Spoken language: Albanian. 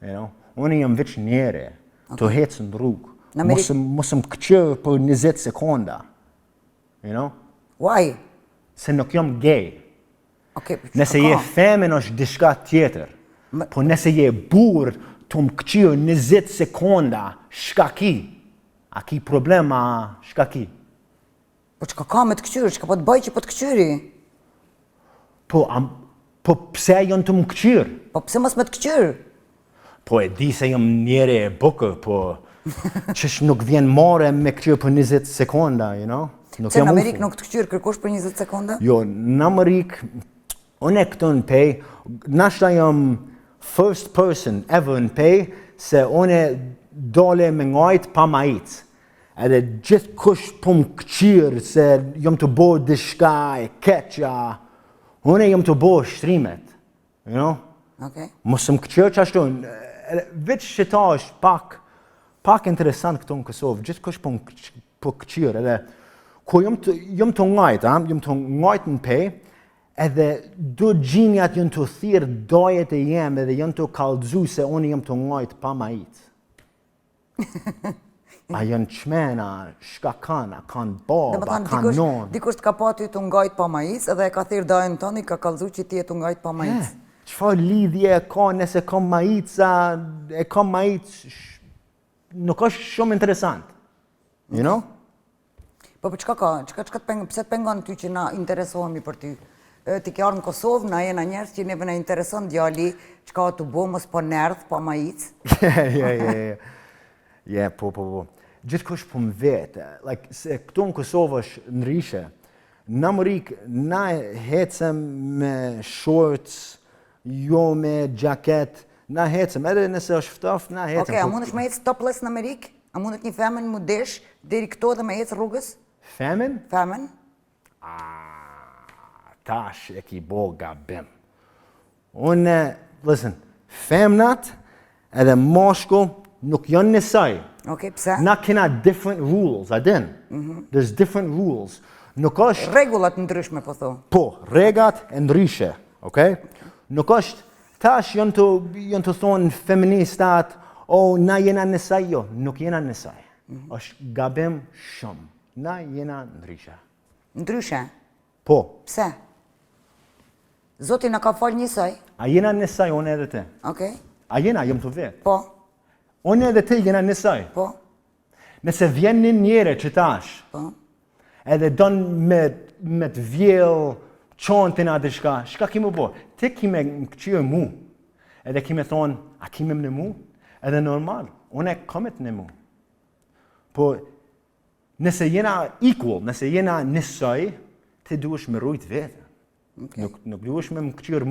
You know? Unë jam veç njeri, të hecë në rrugë. Mos më këqyrë për 20 sekonda. You know? Why? Se nuk jam gay. Okay, nëse je femin është diçka tjetër. Po nëse je burr, të më këqyrë 20 sekonda, shka ki? A ki problema, shka ki? Po çka ka me të këqyrë, çka po të bëj që po të këqyri? Po pse janë të më këqyrë? Po pse mos me të këqyrë? Po e di se jam njeri e bukë, po qësh nuk vjen more me këqyrë për 20 sekonda, you know? Se në Amerikë nuk të këqyrë kërkush për 20 sekonda? Jo, në Amerikë, unë e këtu në pej, nashta jam first person ever në pej, se unë dole me ngajt pa majit. Edhe gjithë kush po më këqyrë se jam të bo dishka e keqa, unë jam të bo shtrimet, you know? Okay. Mos më këqyrë që ashtu, veç që ta është pak interesant këtu në Kosovë, gjithë kush po këqyrë, edhe ku jam të ngajt, jam të ngajt në pej, edhe do gjinjat jënë të thirë dojet e jem edhe jënë të kallëzu se unë jam të ngajt pa majit. A janë qmena, shka kanë, a kanë baba, kanë nonë. Dikush të ka pa ty të ngajt pa majis, edhe e ka thirë dajën toni, ka kallëzu që ti e të ngajt pa majis. Çfarë lidhje e ka nëse ka majica, e ka majit, nuk është shumë interesant. You know? Po çka ka? Pse të pengon ty që na interesohemi për ty? Ti ke ardhur në Kosovë, na jena njerëz që neve na intereson djali, çka të bo, mos po nerdh, pa majic. Ja, po. Gjithkush po më vetë, se këtu në Kosovë është ndryshe. Në Amerikë, na hecëm me shorts, jo me jacket, na hecëm, edhe nëse është ftoftë, na hecëm. Okej, a mundesh me ecë topless në Amerikë? A mundet një femën mu desh deri këto dhe me ecë rrugës? Femën? Femën? Tash e ki bo gabim. Unë, listen, femnat edhe moshkull nuk janë njësoj. Okej, pse? Na kena different rules, a din? There's different rules. Nuk është... Regullat ndryshme, po tho. Po, regat e ndryshe, okej? Nuk është, tash janë të thonë feministat, na jena njësaj, jo, nuk jena njësaj. është gabim shumë. Na jena ndryshe. Ndryshe? Po. Pse? Zoti na ka falë njësoj? A jena njësaj, unë edhe ti. Okej. A jena, jam të vetë. Po. Unë edhe ti jena njësaj. Po. Nëse vjen një njere që tash, edhe donë me të vjellë, qontin a dishka, shka ki mu bo? Ti ki me këqyrë mu, edhe ki me thonë, a ki me në mu? Edhe normal, unë e komet në mu. Po, nëse jena equal, nëse jena njësoj, ti duesh me rujt vetë. Nuk duesh me më këqyrë